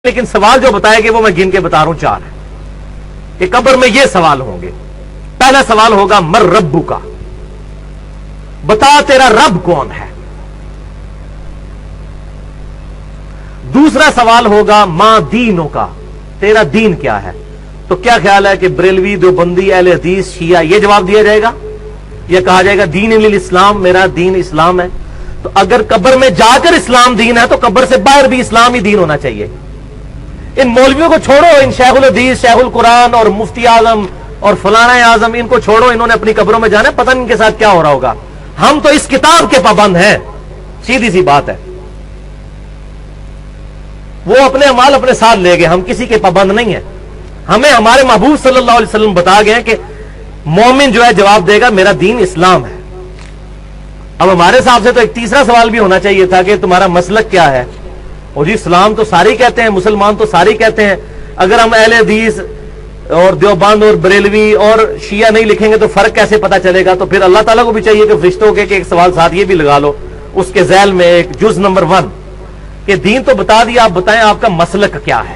لیکن سوال جو بتائے گے وہ میں گن کے بتا رہا ہوں 4 ہے کہ قبر میں یہ سوال ہوں گے. پہلا سوال ہوگا مر ربو کا، بتا تیرا رب کون ہے. دوسرا سوال ہوگا ماں دینوں کا، تیرا دین کیا ہے. تو کیا خیال ہے کہ بریلوی، دیوبندی، اہل حدیث، شیعہ یہ جواب دیا جائے گا یا کہا جائے گا دین الاسلام، میرا دین اسلام ہے. تو اگر قبر میں جا کر اسلام دین ہے تو قبر سے باہر بھی اسلام ہی دین ہونا چاہیے. ان مولویوں کو چھوڑو، ان شیخ الحدیث، شیخ القرآن اور مفتی اعظم اور فلانا اعظم، ان کو چھوڑو، انہوں نے اپنی قبروں میں جانا ہے، پتہ نہیں ان کے ساتھ کیا ہو رہا ہوگا. ہم تو اس کتاب کے پابند ہیں، سیدھی سی بات ہے. وہ اپنے اعمال اپنے ساتھ لے گئے، ہم کسی کے پابند نہیں ہیں. ہمیں ہمارے محبوب صلی اللہ علیہ وسلم بتا گئے کہ مومن جو ہے جواب دے گا میرا دین اسلام ہے. اب ہمارے حساب سے تو ایک تیسرا سوال بھی ہونا چاہیے تھا کہ تمہارا مسلک کیا ہے. اور جی اسلام تو سارے کہتے ہیں، مسلمان تو سارے کہتے ہیں. اگر ہم اہل حدیث اور دیوبند اور بریلوی اور شیعہ نہیں لکھیں گے تو فرق کیسے پتا چلے گا. تو پھر اللہ تعالیٰ کو بھی چاہیے کہ فرشتوں کے ایک سوال ساتھ یہ بھی لگا لو اس کے ذیل میں، ایک جز نمبر 1 کہ دین تو بتا دیا، آپ بتائیں آپ کا مسلک کیا ہے.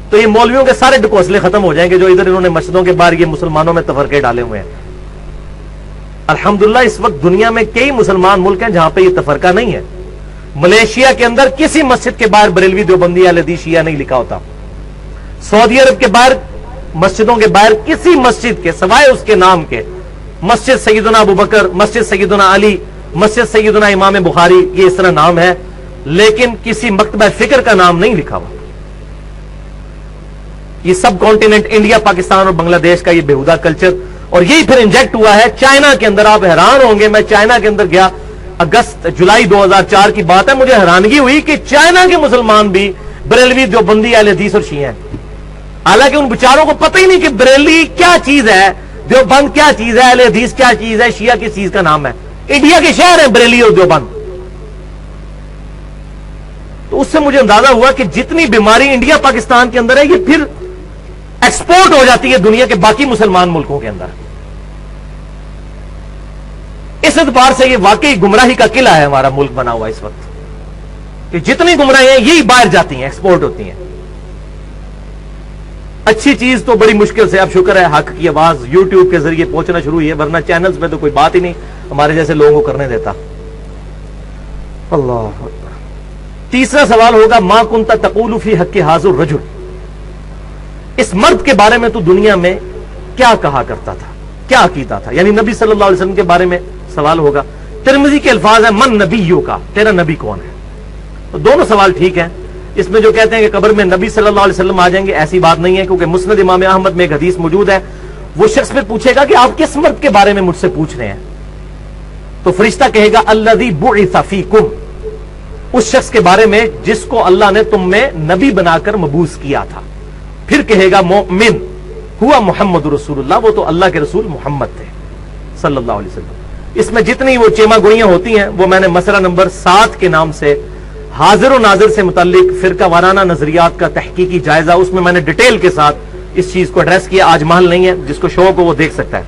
تو یہ مولویوں کے سارے ڈکوسلے ختم ہو جائیں گے جو ادھر انہوں نے مسجدوں کے باہر یہ مسلمانوں میں تفرقے ڈالے ہوئے ہیں. الحمدللہ اس وقت دنیا میں کئی مسلمان ملک ہیں جہاں پہ یہ تفرقہ نہیں ہے. ملیشیا کے اندر کسی مسجد کے باہر بریلوی، دیوبندی، اہل حدیث، شیعہ نہیں لکھا ہوتا. سعودی عرب کے باہر مسجدوں کے باہر کسی مسجد کے سوائے اس کے نام کے، مسجد سیدنا ابوبکر، مسجد سیدنا علی، مسجد سیدنا امام بخاری، یہ اس طرح نام ہے، لیکن کسی مکتبہ فکر کا نام نہیں لکھا ہوا. یہ سب کانٹیننٹ انڈیا، پاکستان اور بنگلہ دیش کا یہ بےہودہ کلچر، اور یہی پھر انجیکٹ ہوا ہے چائنا کے اندر. آپ حیران ہوں گے، میں چائنا کے اندر گیا، جولائی 2004 کی بات ہے. مجھے حیرانگی ہوئی کہ چائنا کے مسلمان بھی بریلوی، دیوبندی، اہل حدیث اور شیعہ ہیں. حالانکہ ان بیچاروں کو پتہ ہی نہیں کہ بریلوی کیا چیز ہے، دیوبند کیا چیز ہے، اہل حدیث کیا چیز ہے، شیعہ کس چیز کا نام ہے. انڈیا کے شہر ہیں بریلی اور دیوبند. تو اس سے مجھے اندازہ ہوا کہ جتنی بیماری انڈیا پاکستان کے اندر ہے یہ پھر ایکسپورٹ ہو جاتی ہے دنیا کے باقی مسلمان ملکوں کے اندر. اس اعتبار سے یہ واقعی گمراہی کا قلعہ ہے ہمارا ملک بنا ہوا اس وقت، کہ جتنی گمراہی ہیں یہی باہر جاتی ہیں، ایکسپورٹ ہوتی ہیں. اچھی چیز تو بڑی مشکل سے، اب شکر ہے حق کی آواز یوٹیوب کے ذریعے پہنچنا شروع ہوئی ہے، ورنہ چینلز میں تو کوئی بات ہی نہیں ہمارے جیسے لوگوں کو کرنے دیتا. اللہ اکبر. تیسرا سوال ہوگا ما کنت تقول فی حق ھذا الرجل، اس مرد کے بارے میں تو دنیا میں کیا کہا کرتا تھا، کیا عقیدہ تھا. یعنی نبی صلی اللہ علیہ وسلم کے بارے میں سوال ہوگا. ترمذی کے الفاظ ہیں من نبیوں کا، تیرا نبی کون ہے. تو دونوں سوال ٹھیک ہیں. اس میں جو کہتے ہیں کہ قبر میں نبی صلی اللہ علیہ وسلم آ جائیں گے، ایسی بات نہیں ہے، کیونکہ مسند امام احمد میں ایک حدیث موجود ہے. وہ شخص پھر پوچھے گا کہ آپ کس مرد کے بارے میں مجھ سے پوچھ رہے ہیں. تو فرشتہ کہے گا الذی بعث فیکم، اس شخص کے بارے میں جس کو اللہ نے تم میں نبی بنا کر مبعوث کیا تھا. پھر کہے گا مومن ہوا محمد رسول اللہ، وہ تو اللہ کے رسول محمد تھے صلی اللہ علیہ وسلم. اس میں جتنی وہ چیما گوئیاں ہوتی ہیں وہ میں نے مسئلہ نمبر 7 کے نام سے حاضر و ناظر سے متعلق فرقہ وارانہ نظریات کا تحقیقی جائزہ، اس میں میں نے ڈیٹیل کے ساتھ اس چیز کو ایڈریس کیا. آج محل نہیں ہے، جس کو شوق ہو وہ دیکھ سکتا ہے.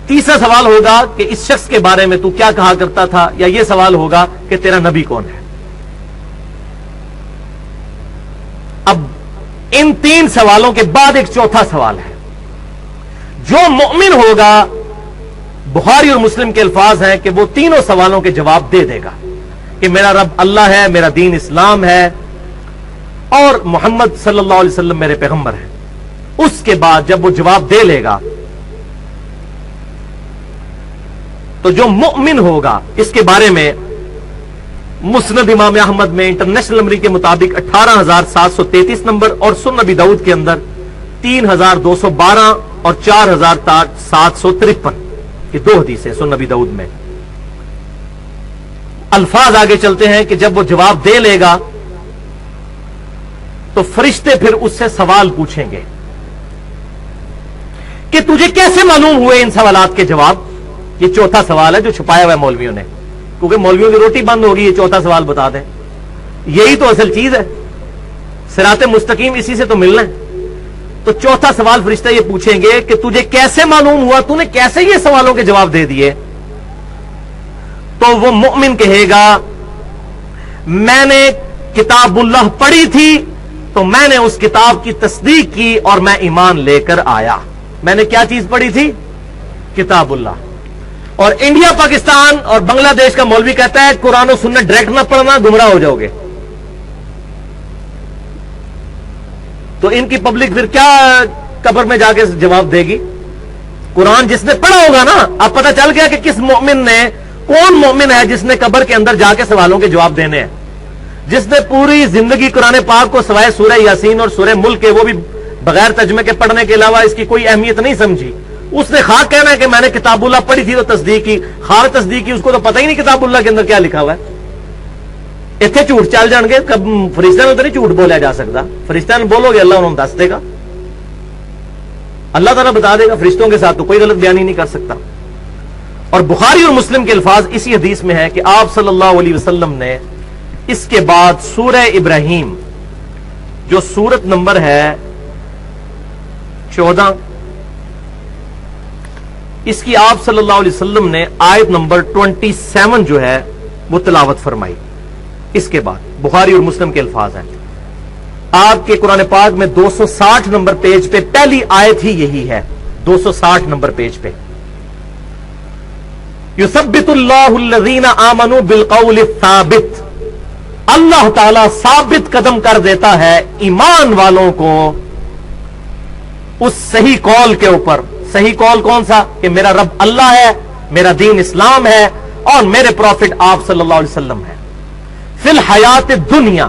تیسرا سوال ہوگا کہ اس شخص کے بارے میں تو کیا کہا کرتا تھا، یا یہ سوال ہوگا کہ تیرا نبی کون ہے. اب ان 3 سوالوں کے بعد ایک چوتھا سوال ہے. جو مومن ہوگا، بخاری اور مسلم کے الفاظ ہیں کہ وہ تینوں سوالوں کے جواب دے دے گا کہ میرا رب اللہ ہے، میرا دین اسلام ہے، اور محمد صلی اللہ علیہ وسلم میرے پیغمبر ہیں. اس کے بعد جب وہ جواب دے لے گا تو جو مؤمن ہوگا اس کے بارے میں مسند امام احمد میں انٹرنیشنل نمبر کے مطابق 18,733 نمبر، اور سنن نبی داؤد کے اندر 3,212 اور 4,753، یہ 2 حدیثیں سنن نبی داؤد میں. الفاظ آگے چلتے ہیں کہ جب وہ جواب دے لے گا تو فرشتے پھر اس سے سوال پوچھیں گے کہ تجھے کیسے معلوم ہوئے ان سوالات کے جواب. یہ چوتھا سوال ہے جو چھپایا ہوا ہے مولویوں نے، کیونکہ مولویوں کی روٹی بند ہوگی یہ چوتھا سوال بتا دیں. یہی تو اصل چیز ہے، صراط مستقیم اسی سے تو ملنا ہے. تو چوتھا سوال فرشتے یہ پوچھیں گے کہ تجھے کیسے معلوم ہوا، تو نے کیسے یہ سوالوں کے جواب دے دیے. تو وہ مومن کہے گا میں نے کتاب اللہ پڑھی تھی تو میں نے اس کتاب کی تصدیق کی اور میں ایمان لے کر آیا. میں نے کیا چیز پڑھی تھی؟ کتاب اللہ. اور انڈیا پاکستان اور بنگلہ دیش کا مولوی کہتا ہے قرآن و سنت ڈائریکٹ نہ پڑھنا، گمراہ ہو جاؤ گے. تو ان کی پبلک پھر کیا قبر میں جا کے جواب دے گی؟ قرآن جس نے پڑھا ہوگا نا، اب پتہ چل گیا کہ کس مومن نے، کون مومن ہے جس نے قبر کے اندر جا کے سوالوں کے جواب دینے ہیں. جس نے پوری زندگی قرآن پاک کو سوائے سورہ یاسین اور سورہ ملک کے، وہ بھی بغیر ترجمے کے پڑھنے کے علاوہ اس کی کوئی اہمیت نہیں سمجھی، اس نے خواہ کہنا ہے کہ میں نے کتاب اللہ پڑھی تھی تو تصدیق کی، خواہ تصدیق کی، اس کو تو پتہ ہی نہیں کتاب اللہ کے اندر کیا لکھا ہوا ہے. اتنے جھوٹ چل جان گے، کب فرشتہ تو نہیں جھوٹ بولیا جا سکتا. فرشتہ بولو گے اللہ انہوں دس دے گا، اللہ تعالیٰ بتا دے گا. فرشتوں کے ساتھ تو کوئی غلط بیانی نہیں کر سکتا. اور بخاری اور مسلم کے الفاظ اسی حدیث میں ہے کہ آپ صلی اللہ علیہ وسلم نے اس کے بعد سورہ ابراہیم جو سورت نمبر ہے 14، اس کی آپ صلی اللہ علیہ وسلم نے آیت نمبر 27 جو ہے وہ تلاوت فرمائی. اس کے بعد بخاری اور مسلم کے الفاظ ہیں. آپ کے قرآن پاک میں 260 نمبر پیج پہ پہلی آیت ہی یہی ہے. 260 نمبر پیج پہ یثبت اللہ الذین آمنوا بالقول الثابت، اللہ تعالی ثابت قدم کر دیتا ہے ایمان والوں کو اس صحیح قول کے اوپر. صحیح قول کون سا؟ کہ میرا رب اللہ ہے، میرا دین اسلام ہے اور میرے پروفٹ آپ صلی اللہ علیہ وسلم ہے. فی الحیات دنیا،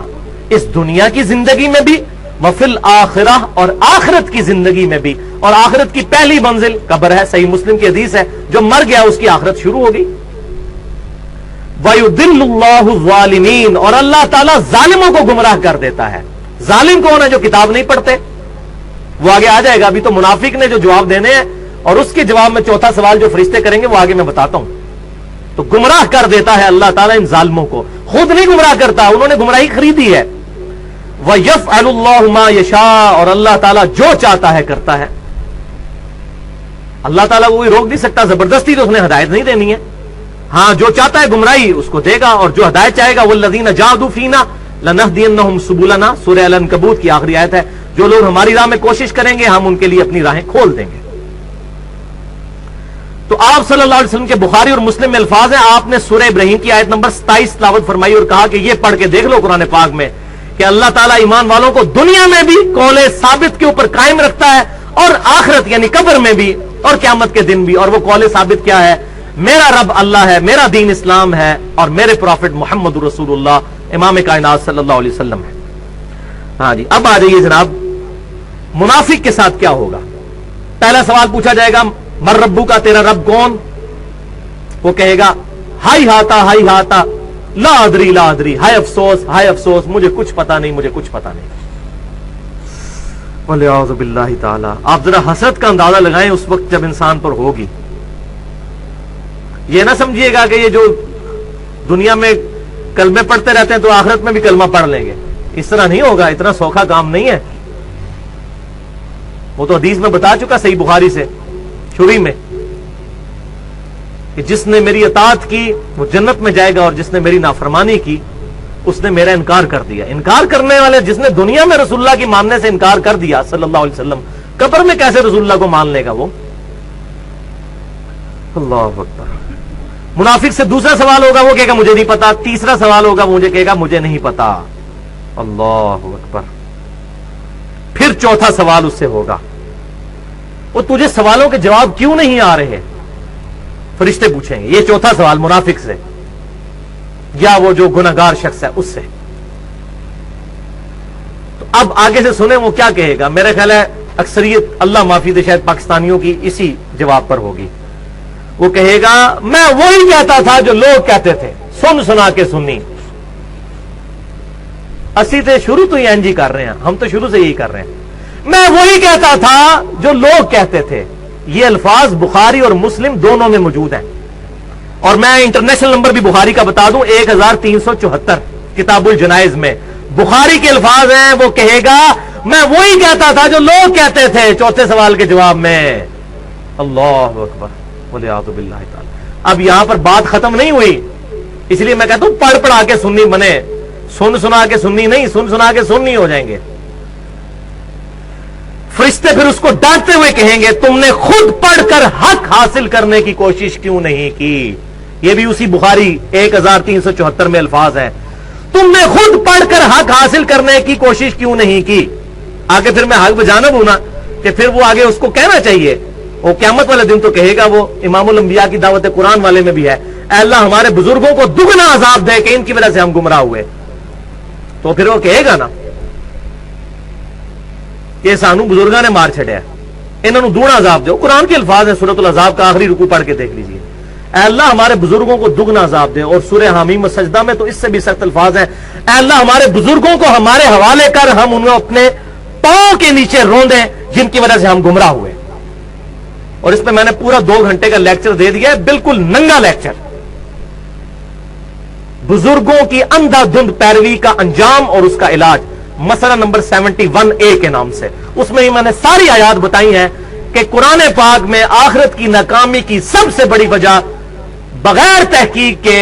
اس دنیا کی زندگی میں بھی، وفی الآخرہ اور آخرت کی زندگی میں بھی. اور آخرت کی پہلی منزل قبر ہے. صحیح مسلم کی حدیث ہے جو مر گیا اس کی آخرت شروع ہوگی. وَيُضِلُّ اللَّهُ الظَّالِمِينَ، اور اللہ تعالیٰ ظالموں کو گمراہ کر دیتا ہے. ظالم کون ہے؟ جو کتاب نہیں پڑھتے. وہ آگے آ جائے گا. ابھی تو منافق نے جو جواب دینے ہیں اور اس کے جواب میں چوتھا سوال جو فرشتے کریں گے وہ آگے میں بتاتا ہوں. تو گمراہ کر دیتا ہے اللہ تعالیٰ ان ظالموں کو. خود نہیں گمراہ کرتا، انہوں نے گمراہی خریدی ہے. وَيَفْعَلُ اللَّهُ مَا يَشَاءُ، اور اللہ تعالیٰ جو چاہتا ہے کرتا ہے. اللہ تعالیٰ کو کوئی روک نہیں سکتا، زبردستی تو اس نے ہدایت نہیں دینی ہے. ہاں جو چاہتا ہے گمراہی اس کو دے گا، اور جو ہدایت چاہے گا وَالَّذِينَ جَاهَدُوا فِينَا لَنَهْدِيَنَّهُمْ سُبُلَنَا، سورہ العنکبوت کی آخری آیت ہے. جو لوگ ہماری راہ میں کوشش کریں گے ہم ان کے لیے اپنی راہیں کھول دیں گے. تو آپ صلی اللہ علیہ وسلم کے بخاری اور مسلم میں الفاظ ہیں. آپ نے سورہ ابراہیم کی آیت نمبر 27 تلاوت فرمائی اور کہا کہ یہ پڑھ کے دیکھ لو قرآن پاک میں کہ اللہ تعالیٰ ایمان والوں کو دنیا میں بھی قول ثابت کے اوپر قائم رکھتا ہے اور آخرت یعنی قبر میں بھی اور قیامت کے دن بھی. اور وہ قول ثابت کیا ہے؟ میرا رب اللہ ہے، میرا دین اسلام ہے اور میرے پروفٹ محمد رسول اللہ امام کائنات صلی اللہ علیہ وسلم ہے. ہاں جی، اب آ جائیے جناب، منافق کے ساتھ کیا ہوگا؟ پہلا سوال پوچھا جائے گا مر ربو کا، تیرا رب کون؟ وہ کہے گا ہائی ہاتا لا ادری لا ادری، ہائے افسوس مجھے کچھ پتا نہیں، مجھے کچھ پتا نہیں. والعیاذ باللہ تعالی. آپ ذرا حسرت کا اندازہ لگائیں اس وقت جب انسان پر ہوگی. یہ نہ سمجھیے گا کہ یہ جو دنیا میں کلمے پڑھتے رہتے ہیں تو آخرت میں بھی کلمہ پڑھ لیں گے. اس طرح نہیں ہوگا، اتنا سوکھا کام نہیں ہے. وہ تو حدیث میں بتا چکا صحیح بخاری سے شروع میں کہ جس نے میری اطاعت کی وہ جنت میں جائے گا اور جس نے میری نافرمانی کی اس نے میرا انکار کر دیا. انکار کرنے والے، جس نے دنیا میں رسول اللہ کی ماننے سے انکار کر دیا صلی اللہ علیہ وسلم، قبر میں کیسے رسول اللہ کو مان لے گا وہ؟ اللہ اکبر. منافق سے دوسرا سوال ہوگا، وہ کہے گا مجھے نہیں پتا. تیسرا سوال ہوگا، مجھے کہے گا مجھے نہیں پتا. اللہ اکبر. پھر چوتھا سوال اس سے ہوگا، وہ تجھے سوالوں کے جواب کیوں نہیں آ رہے؟ فرشتے پوچھیں گے. یہ چوتھا سوال منافق سے یا وہ جو گناہگار شخص ہے اس سے. تو اب آگے سے سنیں وہ کیا کہے گا. میرا خیال ہے اکثریت اللہ معافی دے شاید پاکستانیوں کی اسی جواب پر ہوگی. وہ کہے گا میں وہی کہتا تھا جو لوگ کہتے تھے، سن سنا کے سنی. اسی تو شروع تو یہ انجی کر رہے ہیں، ہم تو شروع سے یہی کر رہے ہیں. میں وہی کہتا تھا جو لوگ کہتے تھے. یہ الفاظ بخاری اور مسلم دونوں میں موجود ہیں. اور میں انٹرنیشنل نمبر بھی بخاری کا بتا دوں، 1374 کتاب الجنائز میں بخاری کے الفاظ ہیں. وہ کہے گا میں وہی کہتا تھا جو لوگ کہتے تھے چوتھے سوال کے جواب میں. اللہ اکبر. والعیاذ باللہ تعالی. اب یہاں پر بات ختم نہیں ہوئی، اس لیے میں کہتا ہوں پڑھ پڑھا کے سننی بنے. سن سنا کے سنی نہیں، سن سنا کے سنی ہو جائیں گے. فرشتے پھر اس کو ڈانٹتے ہوئے کہیں گے تم نے خود پڑھ کر حق حاصل کرنے کی کوشش کیوں نہیں کی. یہ بھی اسی بخاری 1374 میں الفاظ ہیں. تم نے خود پڑھ کر حق حاصل کرنے کی کوشش کیوں نہیں کی. آگے پھر میں حق بجانب ہوں نا کہ پھر وہ آگے اس کو کہنا چاہیے، وہ قیامت والے دن تو کہے گا، وہ امام الانبیاء کی دعوت قرآن والے میں بھی ہے، اے اللہ ہمارے بزرگوں کو دگنا عذاب دے کہ ان کی وجہ سے ہم گمراہ ہوئے. تو پھر وہ کہے گا نا کہ سانو بزرگاں نے مار چھڑیا، انہوں نے دگنا عذاب دو. قرآن کے الفاظ ہیں، سورۃ العذاب کا آخری رکوع پڑھ کے دیکھ لیجئے، اے اللہ ہمارے بزرگوں کو دگنا عذاب دے. اور سورہ حمیم السجدہ میں تو اس سے بھی سخت الفاظ ہیں، اے اللہ ہمارے بزرگوں کو ہمارے حوالے کر، ہم انہیں اپنے پاؤں کے نیچے روندیں جن کی وجہ سے ہم گمراہ ہوئے. اور اس پہ میں نے پورا 2 گھنٹے کا لیکچر دے دیا ہے، بالکل ننگا لیکچر، بزرگوں کی اندھا دھند پیروی کا انجام اور اس کا علاج، مسئلہ نمبر 71A کے نام سے. اس میں ہی میں نے ساری آیات بتائی ہیں کہ قرآن پاک میں آخرت کی ناکامی کی سب سے بڑی وجہ بغیر تحقیق کے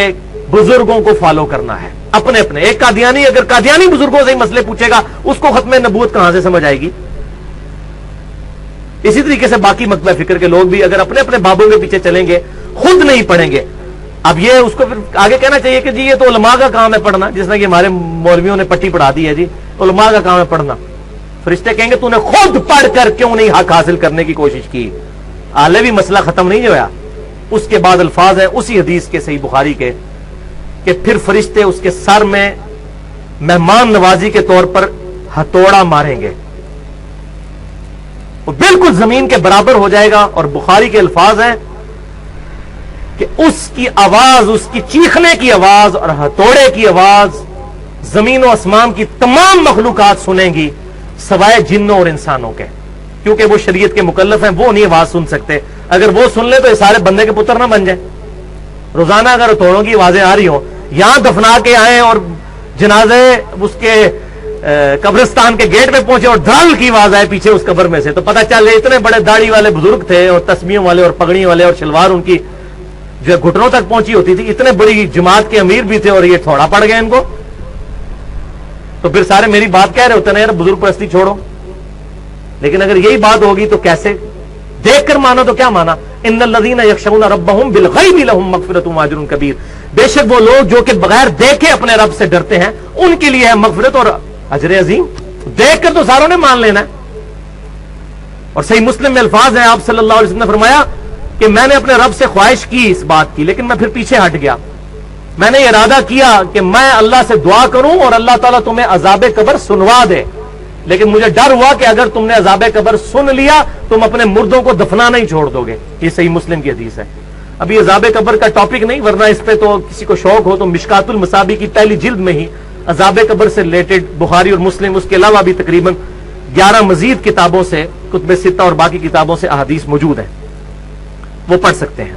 بزرگوں کو فالو کرنا ہے. اپنے ایک قادیانی اگر قادیانی بزرگوں سے ہی مسئلے پوچھے گا اس کو ختم نبوت کہاں سے سمجھ آئے گی. اسی طریقے سے باقی مکتبہ فکر کے لوگ بھی اگر اپنے اپنے بابوں کے پیچھے چلیں گے، خود نہیں پڑھیں گے. اب یہ اس کو پھر آگے کہنا چاہیے کہ جی یہ تو علماء کا کام ہے پڑھنا، جس طرح کہ ہمارے مولویوں نے پٹی پڑھا دی ہے، جی علماء کا کام ہے پڑھنا. فرشتے کہیں گے تو نے خود پڑھ کر کیوں نہیں حق حاصل کرنے کی کوشش کی. آلے بھی مسئلہ ختم نہیں ہوا. اس کے بعد الفاظ ہیں اسی حدیث کے صحیح بخاری کے کہ پھر فرشتے اس کے سر میں مہمان نوازی کے طور پر ہتھوڑا ماریں گے، وہ بالکل زمین کے برابر ہو جائے گا. اور بخاری کے الفاظ ہیں کہ اس کی آواز، اس کی چیخنے کی آواز اور ہتھوڑے کی آواز زمین و آسمان کی تمام مخلوقات سنیں گی سوائے جنوں اور انسانوں کے، کیونکہ وہ شریعت کے مکلف ہیں، وہ نہیں آواز سن سکتے. اگر وہ سن لے تو یہ سارے بندے کے پتر نہ بن جائیں. روزانہ اگر ہتھوڑوں کی آوازیں آ رہی ہوں، یہاں دفنا کے آئے اور جنازے اس کے قبرستان کے گیٹ پہ پہنچے اور دھڑل کی آواز آئے پیچھے اس قبر میں سے، تو پتہ چل اتنے بڑے داڑھی والے بزرگ تھے اور تسمیوں والے اور پگڑی والے اور شلوار ان کی جو گھٹنوں تک پہنچی ہوتی تھی، اتنے بڑی جماعت کے امیر بھی تھے اور یہ تھوڑا پڑ گیا ان کو. تو پھر سارے میری بات کہہ رہے ہوتے ہیں یار بزرگ پرستی چھوڑو. لیکن اگر یہی بات ہوگی تو کیسے دیکھ کر مانا تو کیا مانا؟ ان الذین یخشون ربهم بالغیب لهم مغفرۃ واجر کبیر. بے شک وہ لوگ جو کہ بغیر دیکھے اپنے رب سے ڈرتے ہیں ان کے لیے ہے مغفرت اور اجر عظیم. دیکھ کر تو ساروں نے مان لینا ہے. اور صحیح مسلم میں الفاظ ہیں، آپ صلی اللہ علیہ وسلم نے فرمایا کہ میں نے اپنے رب سے خواہش کی اس بات کی، لیکن میں پھر پیچھے ہٹ گیا. میں نے ارادہ کیا کہ میں اللہ سے دعا کروں اور اللہ تعالیٰ تمہیں عذاب قبر سنوا دے، لیکن مجھے ڈر ہوا کہ اگر تم نے عذاب قبر سن لیا تم اپنے مردوں کو دفنانا ہی چھوڑ دو گے. یہ صحیح مسلم کی حدیث ہے. ابھی عذاب قبر کا ٹاپک نہیں، ورنہ اس پہ تو کسی کو شوق ہو تو مشکات المصابیح کی پہلی جلد میں ہی عذاب قبر سے ریلیٹڈ بخاری اور مسلم، اس کے علاوہ بھی تقریباً 11 مزید کتابوں سے، کتب ستہ اور باقی کتابوں سے احادیث موجود ہیں، وہ پڑھ سکتے ہیں.